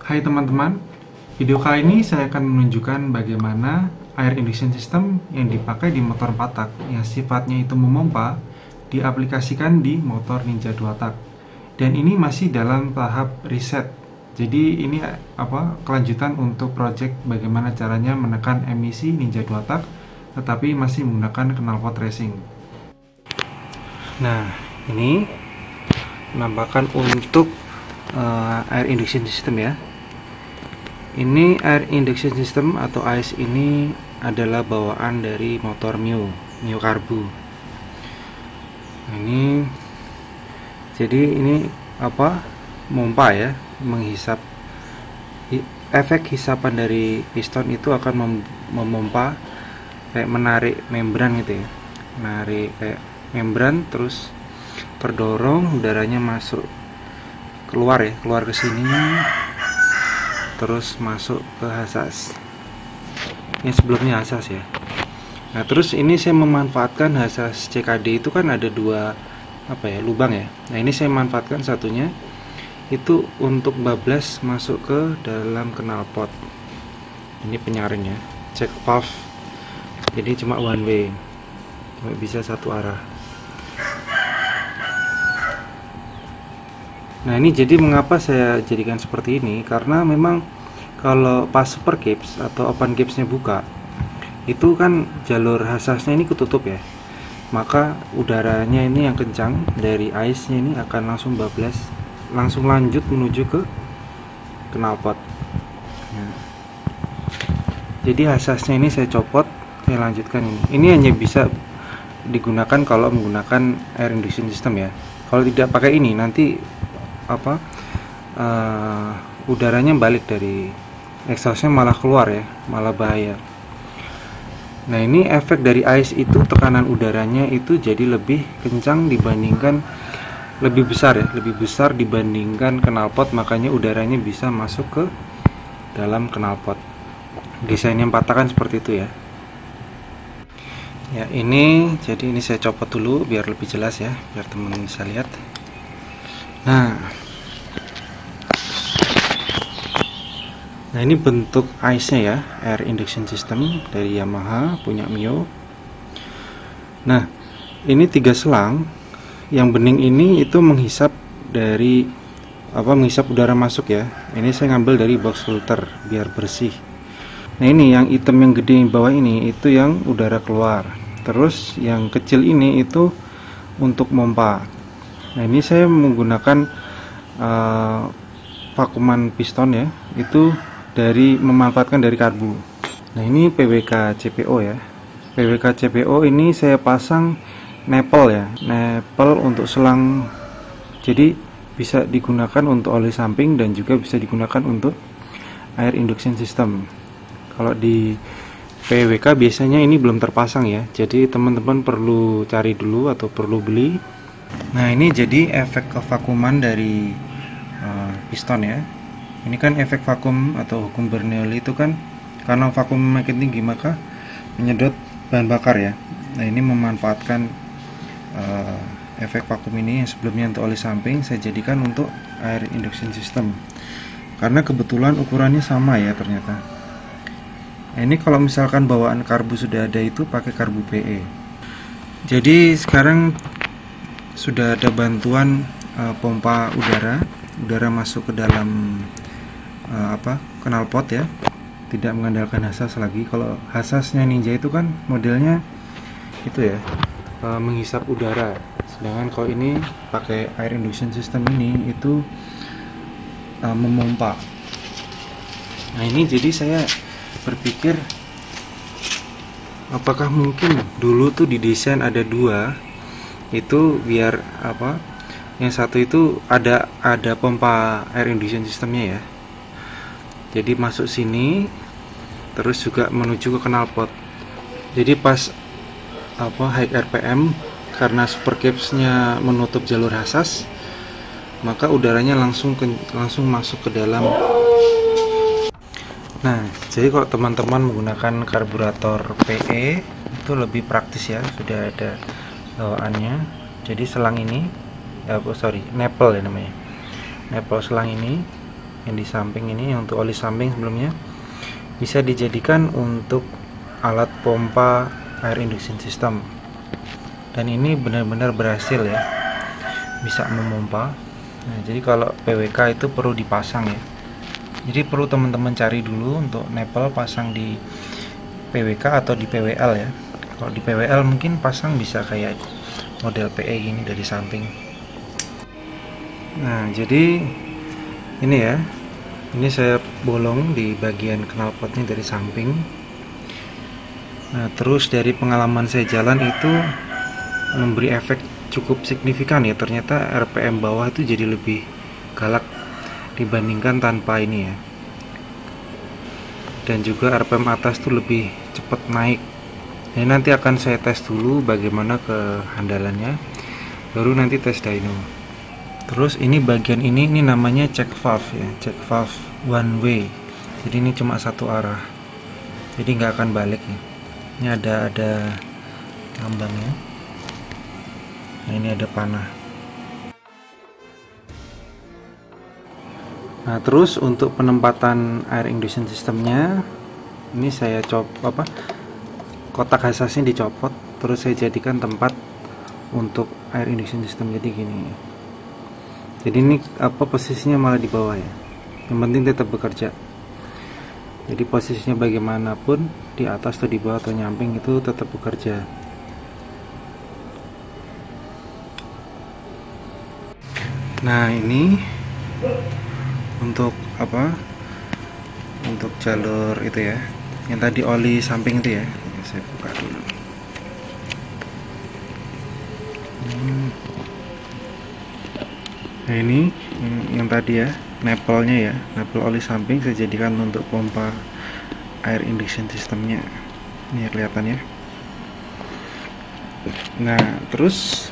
Hai teman-teman, video kali ini saya akan menunjukkan bagaimana air induction system yang dipakai di motor 4 tak yang sifatnya itu memompa diaplikasikan di motor Ninja 2 tak. Dan ini masih dalam tahap riset. Jadi ini kelanjutan untuk project bagaimana caranya menekan emisi Ninja 2 tak tetapi masih menggunakan knalpot racing. Nah, ini penampakan untuk air induction system ya. Ini air induction system atau AIS ini adalah bawaan dari motor Mio Karbu. Ini jadi ini mompa ya, menghisap. Efek hisapan dari piston itu akan memompa kayak menarik membran gitu ya. Menarik kayak membran, terus terdorong udaranya masuk keluar ke sini, terus masuk ke hasas. Yang sebelumnya hasas ya. Nah, terus ini saya memanfaatkan hasas CKD itu kan ada dua lubang ya. Nah, ini saya manfaatkan satunya itu untuk bablas masuk ke dalam knalpot. Ini penyaringnya, check valve. Jadi cuma one way, cuma bisa satu arah. Nah, ini jadi mengapa saya jadikan seperti ini, karena memang kalau pas super caps atau open capsnya buka, itu kan jalur hasasnya ini ketutup ya, maka udaranya ini yang kencang dari AIS-nya ini akan langsung bablas, langsung lanjut menuju ke knalpot. Nah, jadi hasasnya ini saya copot, saya lanjutkan ini. Ini hanya bisa digunakan kalau menggunakan air induction system ya. Kalau tidak pakai ini nanti udaranya balik dari exhaustnya, malah keluar ya, malah bahaya. Nah, ini efek dari AIS itu, tekanan udaranya itu jadi lebih kencang dibandingkan, lebih besar dibandingkan knalpot, makanya udaranya bisa masuk ke dalam knalpot. Desainnya 4 tak kan seperti itu ya. Ya, ini jadi ini saya copot dulu biar lebih jelas ya, biar teman-teman bisa lihat. Nah, ini bentuk AIS-nya ya, air induction system dari Yamaha punya Mio. Nah, ini 3 selang. Yang bening ini itu menghisap dari menghisap udara masuk ya. Ini saya ngambil dari box filter biar bersih. Nah, ini yang hitam yang gede yang bawah ini itu yang udara keluar. Terus yang kecil ini itu untuk mompa. Nah, ini saya menggunakan vakuman piston ya, itu memanfaatkan dari karbu. Nah, ini PWK CPO ya. PWK CPO ini saya pasang nepel ya, nepel untuk selang. Jadi bisa digunakan untuk oli samping dan juga bisa digunakan untuk air induction system. Kalau di PWK biasanya ini belum terpasang ya, jadi teman-teman perlu cari dulu atau perlu beli. Nah, ini jadi efek kevakuman dari piston ya. Ini kan efek vakum atau hukum Bernoulli itu kan karena vakum makin tinggi maka menyedot bahan bakar ya. Nah, ini memanfaatkan efek vakum ini yang sebelumnya untuk oli samping saya jadikan untuk air induction system karena kebetulan ukurannya sama ya ternyata. Nah, ini kalau misalkan bawaan karbu sudah ada itu pakai karbu PE. Jadi sekarang sudah ada bantuan pompa udara masuk ke dalam knalpot ya, tidak mengandalkan hasas lagi. Kalau hasasnya Ninja itu kan modelnya itu ya, menghisap udara, sedangkan kalau ini pakai air induction system ini itu memompa. Nah, ini jadi saya berpikir apakah mungkin dulu tuh didesain ada dua itu biar yang satu itu ada pompa air induction systemnya ya, jadi masuk sini terus juga menuju ke knalpot. Jadi pas high RPM karena super capsnya menutup jalur hasas, maka udaranya langsung masuk ke dalam. Nah, jadi kalau teman-teman menggunakan karburator PE itu lebih praktis ya, sudah ada bawaannya. Jadi selang ini nepel ya namanya, nepel selang ini yang di samping ini, untuk oli samping sebelumnya, bisa dijadikan untuk alat pompa air induction system. Dan ini benar-benar berhasil ya, bisa memompa. Nah, jadi kalau PWK itu perlu dipasang ya. Jadi perlu teman-teman cari dulu untuk nipple pasang di PWK atau di PWL ya. Kalau di PWL mungkin pasang bisa kayak model PE gini dari samping. Nah, jadi ini ya. Ini saya bolong di bagian knalpotnya dari samping. Nah, terus dari pengalaman saya jalan itu memberi efek cukup signifikan ya. Ternyata RPM bawah itu jadi lebih galak dibandingkan tanpa ini ya. Dan juga RPM atas tuh lebih cepat naik. Ini nanti akan saya tes dulu bagaimana kehandalannya, baru nanti tes dyno. Terus ini bagian ini namanya check valve ya, check valve one way. Jadi ini cuma satu arah, jadi nggak akan balik ya. Ini ada lambangnya. Nah, ini ada panah. Nah, terus untuk penempatan air induction systemnya, ini saya kotak hasasnya dicopot, terus saya jadikan tempat untuk air induction system. Jadi gini. Jadi ini posisinya malah di bawah ya. Yang penting tetap bekerja. Jadi posisinya bagaimanapun, di atas atau di bawah atau nyamping, itu tetap bekerja. Nah, ini untuk untuk jalur itu ya, yang tadi oli samping itu ya. Saya buka dulu. Nah, ini yang tadi ya, nipple-nya ya, nipple oli samping saya jadikan untuk pompa air induction systemnya. Ini ya, kelihatan ya. Nah, terus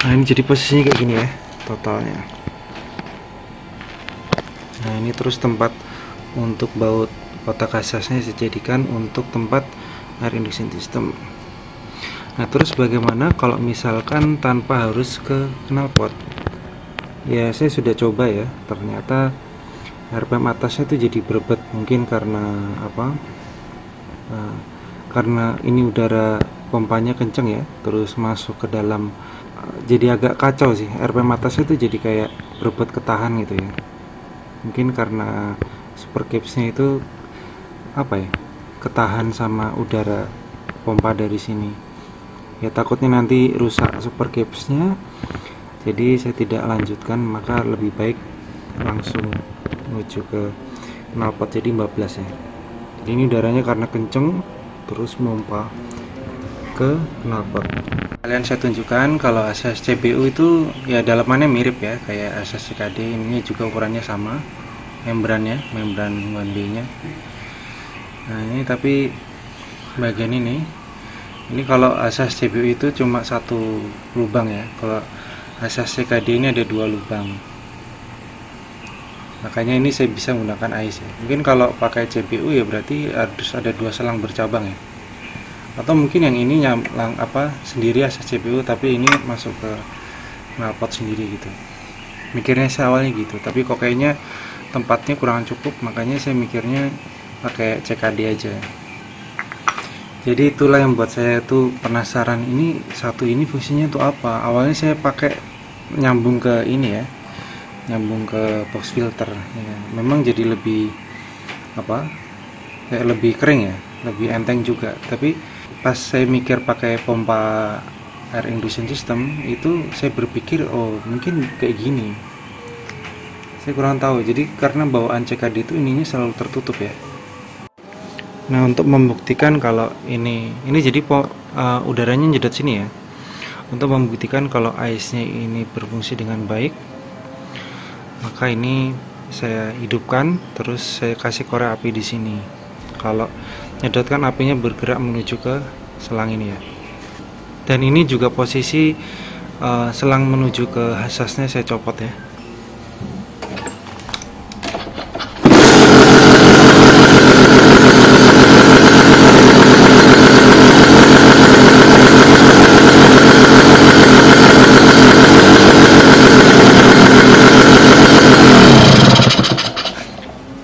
ini jadi posisinya kayak gini ya, totalnya. Nah, ini terus tempat untuk baut kotak hasasnya saya jadikan untuk tempat air induction system. Nah, terus bagaimana kalau misalkan tanpa harus ke knalpot? Ya, saya sudah coba ya, ternyata RPM atasnya itu jadi berebet. Mungkin karena karena ini udara pompanya kenceng ya, terus masuk ke dalam, jadi agak kacau sih. RPM atasnya itu jadi kayak berebet ketahan gitu ya. Mungkin karena super capsnya itu ketahan sama udara pompa dari sini ya. Takutnya nanti rusak super capsnya, jadi saya tidak lanjutkan, maka lebih baik langsung menuju ke knalpot, jadi 14 ya. Jadi ini udaranya karena kenceng terus memompa ke knalpot. Kalian saya tunjukkan kalau asas CBU itu ya dalamannya mirip ya kayak asas CKD. Ini juga ukurannya sama, membran 1B nya. Nah, ini tapi bagian ini kalau asas CBU itu cuma satu lubang ya. Kalau asas CKD ini ada 2 lubang. Makanya ini saya bisa menggunakan AIS ya. Mungkin kalau pakai CBU ya berarti harus ada 2 selang bercabang ya. Atau mungkin yang ini sendiri asas CBU, tapi ini masuk ke knalpot sendiri gitu. Mikirnya saya awalnya gitu, tapi kok kayaknya tempatnya kurang cukup, makanya saya mikirnya pakai CKD aja. Jadi itulah yang buat saya tuh penasaran, ini fungsinya tuh apa. Awalnya saya pakai nyambung ke ini ya, nyambung ke box filter ya. Memang jadi lebih kayak lebih kering ya, lebih enteng juga. Tapi pas saya mikir pakai pompa air induction system itu, saya berpikir oh mungkin kayak gini. Saya kurang tahu. Jadi karena bawaan CKD itu ininya selalu tertutup ya. Nah, untuk membuktikan kalau ini jadi udaranya nyedot sini ya. Untuk membuktikan kalau AIS-nya ini berfungsi dengan baik, maka ini saya hidupkan, terus saya kasih korek api di sini. Kalau nyedotkan, apinya bergerak menuju ke selang ini ya. Dan ini juga posisi selang menuju ke hasasnya saya copot ya.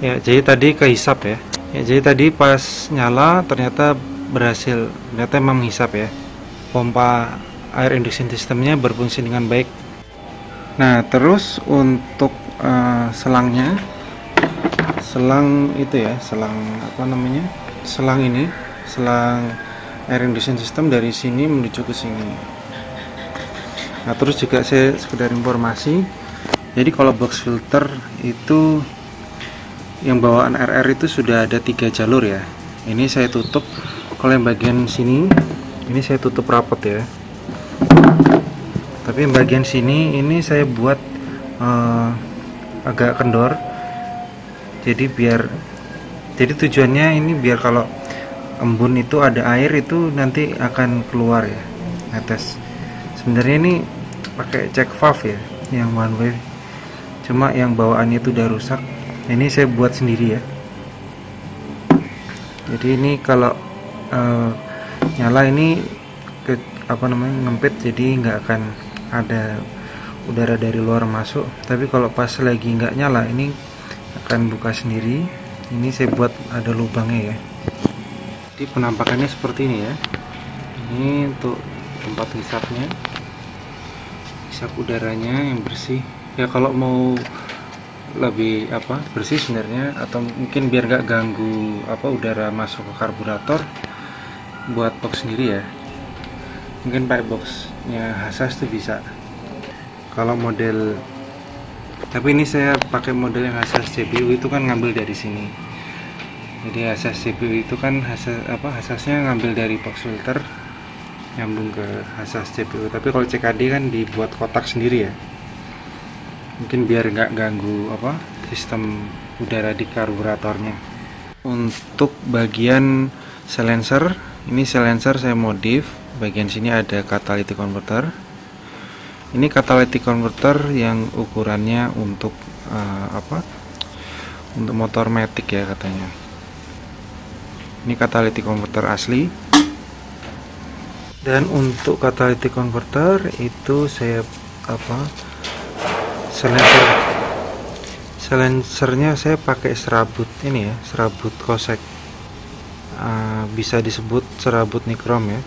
Ya, jadi tadi kehisap ya. Ya, jadi tadi pas nyala ternyata berhasil, ternyata emang menghisap ya. Pompa air induction sistemnya berfungsi dengan baik. Nah, terus untuk selangnya, selang itu ya, selang apa namanya? Selang ini, selang air induction system dari sini menuju ke sini. Nah, terus juga saya sekedar informasi. Jadi kalau box filter itu yang bawaan RR itu sudah ada 3 jalur ya. Ini saya tutup. Kalau yang bagian sini ini saya tutup rapat ya. Tapi yang bagian sini ini saya buat agak kendor. Jadi tujuannya ini biar kalau embun itu ada air itu nanti akan keluar ya, netes. Sebenarnya ini pakai check valve ya, yang one way. Cuma yang bawaannya itu udah rusak. Ini saya buat sendiri ya. Jadi ini kalau nyala ini ngempit, jadi nggak akan ada udara dari luar masuk. Tapi kalau pas lagi nggak nyala ini akan buka sendiri. Ini saya buat ada lubangnya ya. Jadi penampakannya seperti ini ya. Ini untuk tempat hisapnya, hisap udaranya yang bersih ya. Kalau mau lebih bersih sebenarnya, atau mungkin biar nggak ganggu udara masuk ke karburator, buat box sendiri ya, mungkin pakai boxnya Hassas tuh bisa. Kalau model, tapi ini saya pakai model yang Hassas CPU itu kan ngambil dari sini. Jadi Hassas CPU itu kan Hassasnya ngambil dari box filter nyambung ke Hassas CPU. Tapi kalau CKD kan dibuat kotak sendiri ya, mungkin biar nggak ganggu sistem udara di karburatornya. Untuk bagian silencer, ini silencer saya modif. Bagian sini ada catalytic converter. Ini catalytic converter yang ukurannya untuk untuk motor matic ya katanya. Ini catalytic converter asli. Dan untuk catalytic converter itu saya silencernya saya pakai serabut ini ya, serabut Kosek, bisa disebut serabut nikrom ya.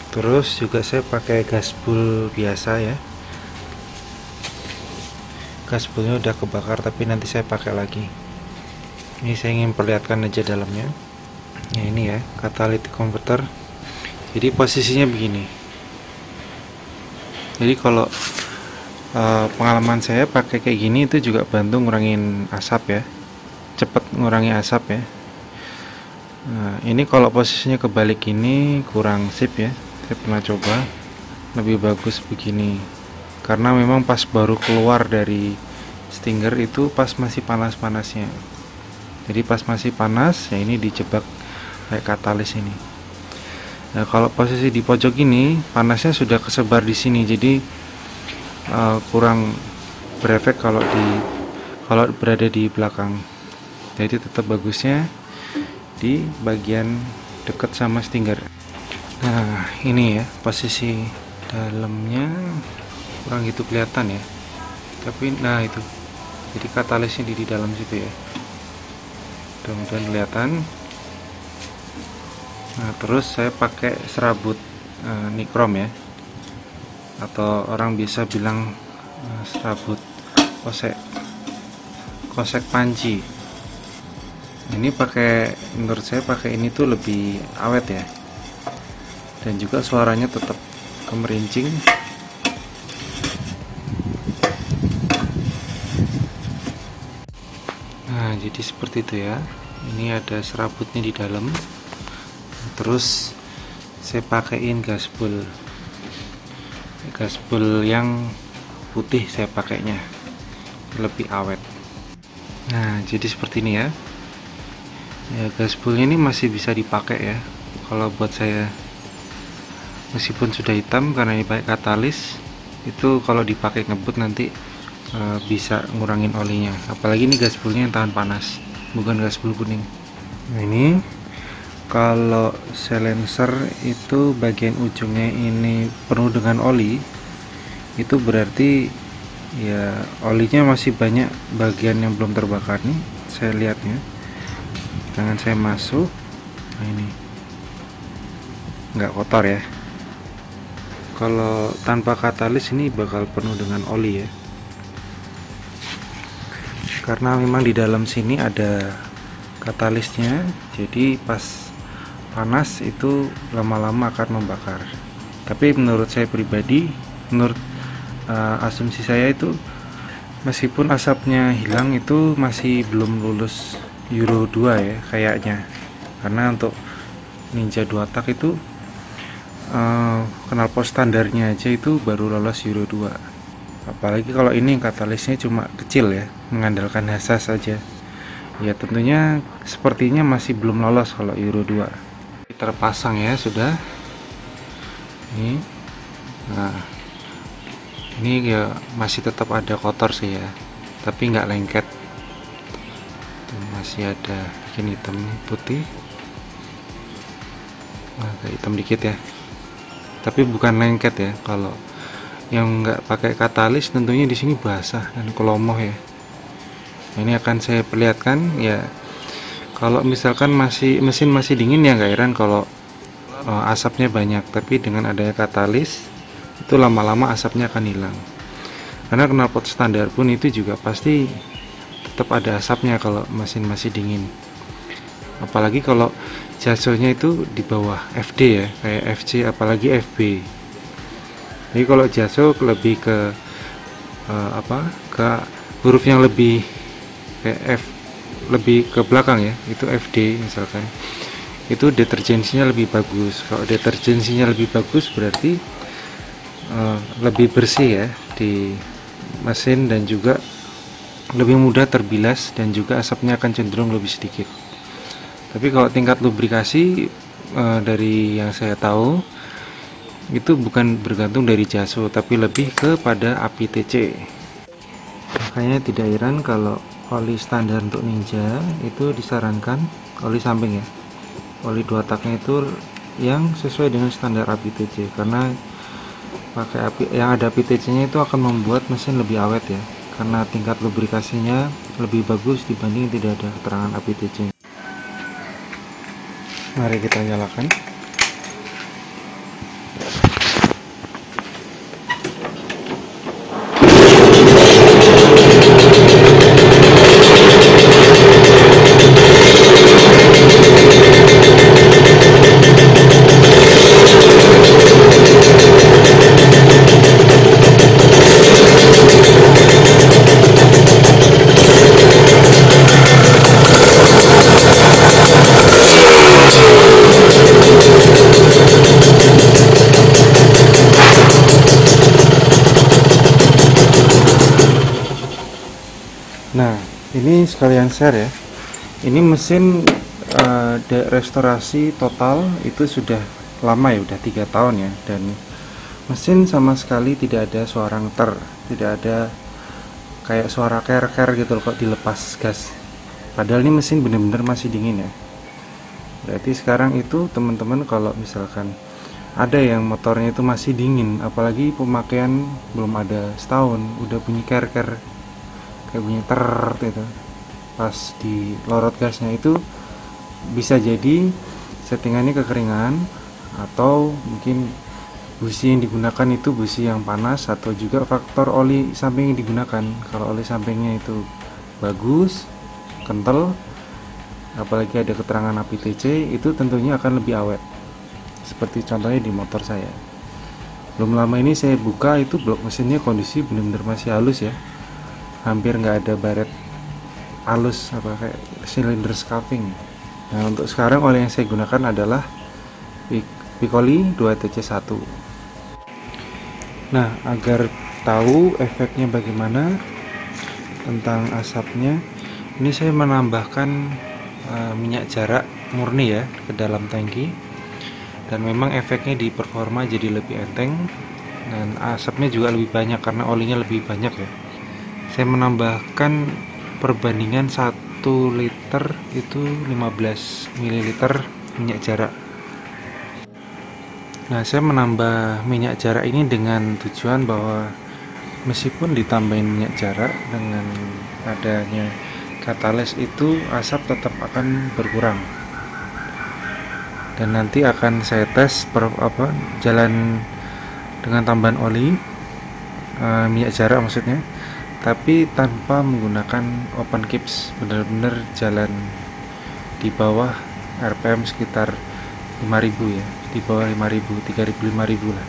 Terus juga saya pakai gasbul biasa ya. Gasbulnya udah kebakar tapi nanti saya pakai lagi. Ini saya ingin perlihatkan aja dalamnya. Ya ini ya, catalytic converter. Jadi posisinya begini. Jadi kalau pengalaman saya pakai kayak gini itu juga bantu ngurangin asap ya, cepet ngurangi asap ya. Nah, ini kalau posisinya kebalik ini kurang sip ya. Saya pernah coba, lebih bagus begini, karena memang pas baru keluar dari stinger itu pas masih panas-panasnya. Jadi pas masih panas ya ini dijebak kayak katalis ini. Nah, kalau posisi di pojok ini panasnya sudah kesebar di sini, jadi kurang berefek kalau berada di belakang. Jadi tetap bagusnya di bagian dekat sama stinger. Nah ini ya posisi dalamnya, kurang gitu kelihatan ya, tapi nah itu jadi katalisnya di dalam situ ya, mudah-mudahan kelihatan. Nah terus saya pakai serabut nikrom ya, atau orang bisa bilang serabut kosek panci. Ini menurut saya pakai ini tuh lebih awet ya, dan juga suaranya tetap kemerincing. Nah jadi seperti itu ya. Ini ada serabutnya di dalam. Terus saya pakaiin gasbul yang putih, saya pakainya lebih awet. Nah jadi seperti ini ya. Gasbulnya ini masih bisa dipakai ya kalau buat saya, meskipun sudah hitam karena ini pakai katalis. Itu kalau dipakai ngebut nanti bisa ngurangin olinya, apalagi ini gasbulnya yang tahan panas, bukan gasbul kuning. Nah ini kalau silencer itu bagian ujungnya ini penuh dengan oli, itu berarti ya olinya masih banyak bagian yang belum terbakar nih. saya lihatnya. Tangan saya masuk, nah ini nggak kotor ya. Kalau tanpa katalis ini bakal penuh dengan oli ya, karena memang di dalam sini ada katalisnya, jadi pas panas itu lama-lama akan membakar. Tapi menurut saya pribadi, menurut asumsi saya itu, meskipun asapnya hilang itu masih belum lulus Euro 2 ya kayaknya, karena untuk Ninja 2 tak itu knalpot standarnya aja itu baru lolos Euro 2. Apalagi kalau ini katalisnya cuma kecil ya, mengandalkan hasas saja. Ya tentunya sepertinya masih belum lolos kalau Euro 2. Terpasang ya sudah. Ini. Nah, ini ya masih tetap ada kotor sih ya, tapi nggak lengket. Tuh, masih ada bikin hitam putih. Nah, agak hitam dikit ya. Tapi bukan lengket ya. Kalau yang nggak pakai katalis tentunya di sini basah dan kelomoh ya. Nah, ini akan saya perlihatkan ya. Kalau misalkan mesin masih dingin ya nggak heran kalau asapnya banyak, tapi dengan adanya katalis itu lama-lama asapnya akan hilang. Karena knalpot standar pun itu juga pasti tetap ada asapnya kalau mesin masih dingin. Apalagi kalau jasonya itu di bawah FD ya, kayak FC apalagi FB. Jadi kalau jaso lebih ke ke huruf yang lebih kayak F, lebih ke belakang ya, itu FD misalkan. Itu deterjensinya lebih bagus. Kalau deterjensinya lebih bagus berarti lebih bersih ya di mesin, dan juga lebih mudah terbilas, dan juga asapnya akan cenderung lebih sedikit. Tapi kalau tingkat lubrikasi dari yang saya tahu itu bukan bergantung dari jaso, tapi lebih kepada api TC. Makanya tidak heran kalau oli standar untuk Ninja itu disarankan oli samping ya, oli 2 taknya itu yang sesuai dengan standar api TC, karena pakai api yang ada api TC nya itu akan membuat mesin lebih awet ya, karena tingkat lubrikasinya lebih bagus dibanding tidak ada keterangan api TC. Mari kita nyalakan. Nah, ini sekalian share ya. Ini mesin restorasi total itu sudah lama ya, udah 3 tahun ya, dan mesin sama sekali tidak ada suara ngeter, tidak ada kayak suara ker-ker gitu loh kok dilepas gas. Padahal ini mesin bener-bener masih dingin ya. Berarti sekarang itu teman-teman kalau misalkan ada yang motornya itu masih dingin, apalagi pemakaian belum ada setahun, udah bunyi ker-ker kayak bunyi ter gitu pas di lorot gasnya, itu bisa jadi settingannya kekeringan, atau mungkin busi yang digunakan itu busi yang panas, atau juga faktor oli samping yang digunakan. Kalau oli sampingnya itu bagus, kental, apalagi ada keterangan api TC, itu tentunya akan lebih awet, seperti contohnya di motor saya. Belum lama ini saya buka, itu blok mesinnya kondisi benar-benar masih halus ya, hampir nggak ada baret halus apa kayak silinder scuffing. Nah, untuk sekarang oli yang saya gunakan adalah Piccoli 2TC1. Nah, agar tahu efeknya bagaimana tentang asapnya, ini saya menambahkan minyak jarak murni ya ke dalam tangki, dan memang efeknya di performa jadi lebih enteng, dan asapnya juga lebih banyak karena olinya lebih banyak ya. Saya menambahkan perbandingan 1 liter itu 15 ml minyak jarak. Nah, saya menambah minyak jarak ini dengan tujuan bahwa meskipun ditambahin minyak jarak, dengan adanya katalis itu asap tetap akan berkurang. Dan nanti akan saya tes jalan dengan tambahan oli, minyak jarak maksudnya, tapi tanpa menggunakan open caps, benar-benar jalan di bawah RPM sekitar 5000 ya, di bawah 5000, 3000, 5000 lah.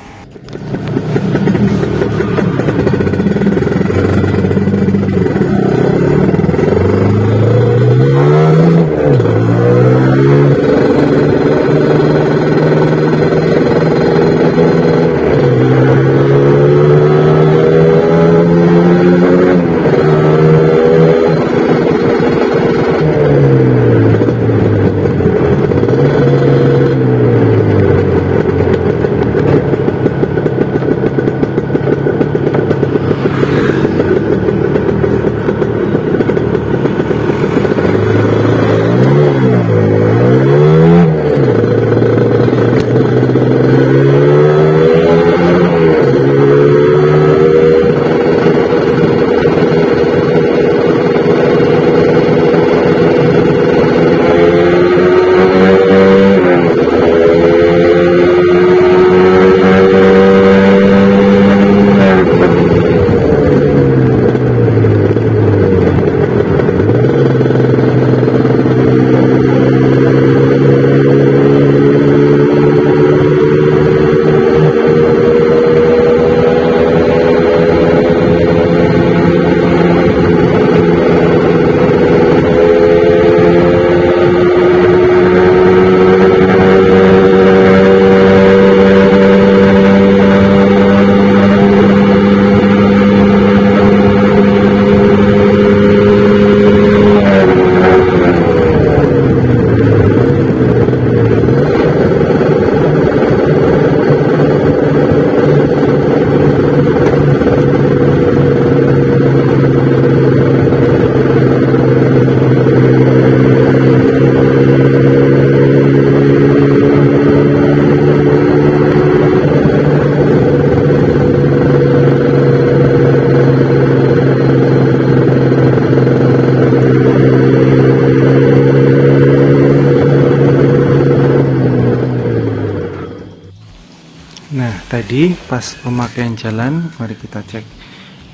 Nah, tadi pas pemakaian jalan, mari kita cek.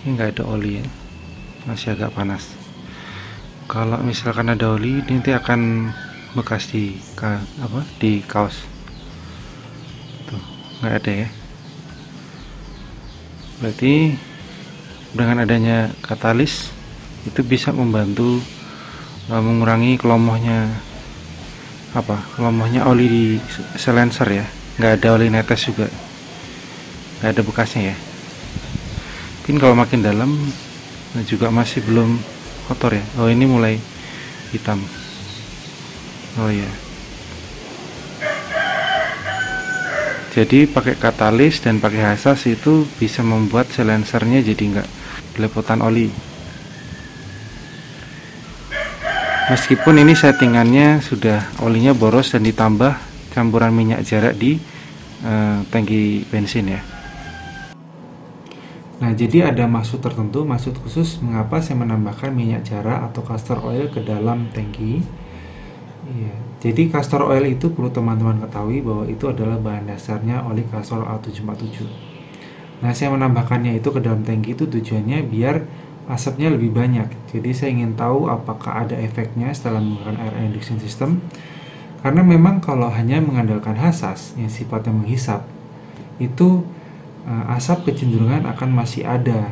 Ini nggak ada oli ya, masih agak panas. Kalau misalkan ada oli, nanti akan bekas di kaos. Tuh, nggak ada ya. Berarti dengan adanya katalis itu bisa membantu mengurangi kelomohnya oli di silencer ya. Nggak ada oli netes juga, nggak ada bekasnya ya. Mungkin kalau makin dalam juga masih belum kotor ya. Oh, ini mulai hitam. Oh ya, jadi pakai katalis dan pakai hasas itu bisa membuat silencernya jadi nggak belepotan oli. Meskipun ini settingannya sudah olinya boros dan ditambah campuran minyak jarak di tangki bensin ya. Nah, jadi ada maksud tertentu, maksud khusus mengapa saya menambahkan minyak jarak atau castor oil ke dalam tangki. Iya, jadi castor oil itu perlu teman-teman ketahui bahwa itu adalah bahan dasarnya oli Castrol A747. Nah, saya menambahkannya itu ke dalam tangki itu tujuannya biar asapnya lebih banyak. Jadi saya ingin tahu apakah ada efeknya setelah menggunakan air induction system. Karena memang kalau hanya mengandalkan hasas yang sifatnya menghisap, itu asap kecenderungan akan masih ada.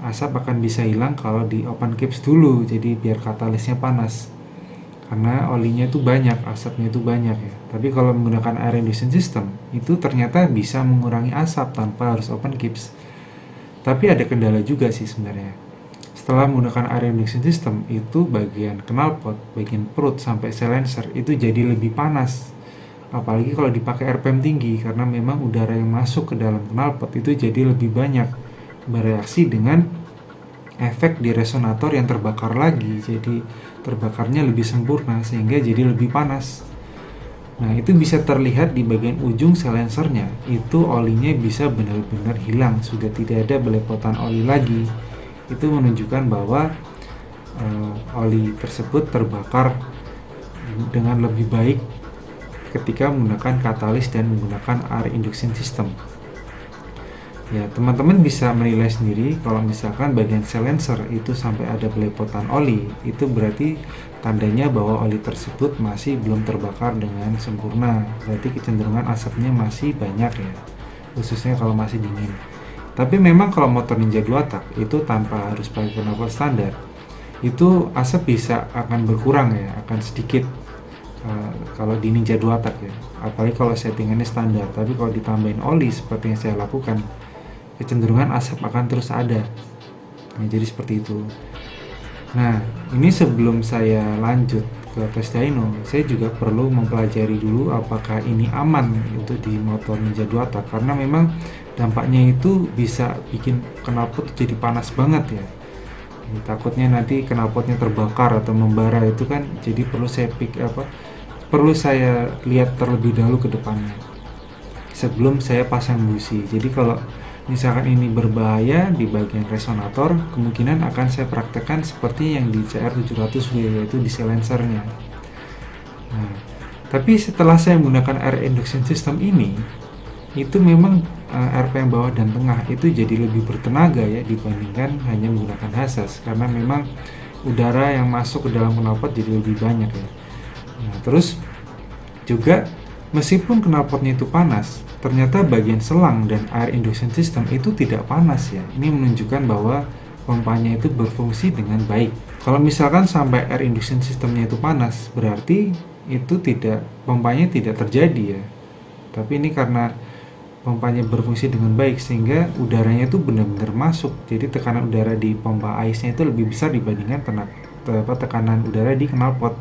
Asap akan bisa hilang kalau di open caps dulu, jadi biar katalisnya panas. Karena olinya itu banyak, asapnya itu banyak ya. Tapi kalau menggunakan air induction system, itu ternyata bisa mengurangi asap tanpa harus open caps. Tapi ada kendala juga sih sebenarnya. Setelah menggunakan air induction system, itu bagian knalpot, bagian perut sampai silencer itu jadi lebih panas. Apalagi kalau dipakai RPM tinggi, karena memang udara yang masuk ke dalam knalpot itu jadi lebih banyak, bereaksi dengan efek di resonator yang terbakar lagi. Jadi terbakarnya lebih sempurna sehingga jadi lebih panas. Nah, itu bisa terlihat di bagian ujung silencernya. Itu olinya bisa benar-benar hilang, sudah tidak ada belepotan oli lagi. Itu menunjukkan bahwa oli tersebut terbakar dengan lebih baik ketika menggunakan katalis dan menggunakan air induction system. Ya, teman-teman bisa menilai sendiri. Kalau misalkan bagian silencer itu sampai ada belepotan oli, itu berarti tandanya bahwa oli tersebut masih belum terbakar dengan sempurna. Berarti kecenderungan asapnya masih banyak ya, khususnya kalau masih dingin. Tapi memang kalau motor Ninja 2 tak itu tanpa harus pakai knalpot standar, itu asap bisa akan berkurang ya, akan sedikit kalau di Ninja 2 tak ya. Apalagi kalau settingannya standar. Tapi kalau ditambahin oli seperti yang saya lakukan, kecenderungan asap akan terus ada. Nah, jadi seperti itu. Nah, ini sebelum saya lanjut ke tes dyno, saya juga perlu mempelajari dulu apakah ini aman untuk di motor Ninja 2 tak, karena memang dampaknya itu bisa bikin knalpot jadi panas banget ya. Takutnya nanti knalpotnya terbakar atau membara, itu kan jadi perlu saya lihat terlebih dahulu ke depannya sebelum saya pasang busi. Jadi kalau misalkan ini berbahaya di bagian resonator, kemungkinan akan saya praktekkan seperti yang di CR700W, yaitu di silencernya. Nah, tapi setelah saya menggunakan air induction system ini, itu memang RPM bawah dan tengah itu jadi lebih bertenaga ya dibandingkan hanya menggunakan HASAS, karena memang udara yang masuk ke dalam knalpot jadi lebih banyak ya. Nah, terus juga meskipun knalpotnya itu panas, ternyata bagian selang dan air induction system itu tidak panas ya. Ini menunjukkan bahwa pompanya itu berfungsi dengan baik. Kalau misalkan sampai air induction systemnya itu panas, berarti itu pompanya tidak terjadi ya. Tapi ini karena pompanya berfungsi dengan baik sehingga udaranya itu benar-benar masuk. Jadi tekanan udara di pompa ice-nya itu lebih besar dibandingkan tekanan udara di knalpot,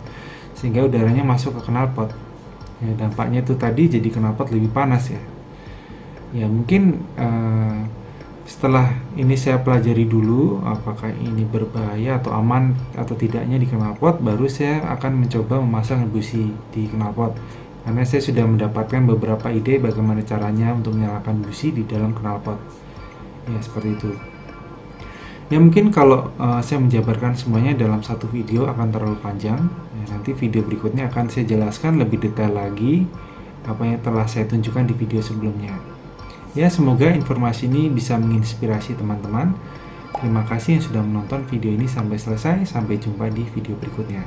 sehingga udaranya masuk ke knalpot. Ya, dampaknya itu tadi jadi knalpot lebih panas ya. Ya mungkin setelah ini saya pelajari dulu apakah ini berbahaya atau aman atau tidaknya di knalpot, baru saya akan mencoba memasang busi di knalpot. Karena saya sudah mendapatkan beberapa ide bagaimana caranya untuk menyalakan busi di dalam knalpot. Ya seperti itu. Ya mungkin kalau saya menjabarkan semuanya dalam satu video akan terlalu panjang. Ya, nanti video berikutnya akan saya jelaskan lebih detail lagi apa yang telah saya tunjukkan di video sebelumnya. Ya, semoga informasi ini bisa menginspirasi teman-teman. Terima kasih yang sudah menonton video ini sampai selesai. Sampai jumpa di video berikutnya.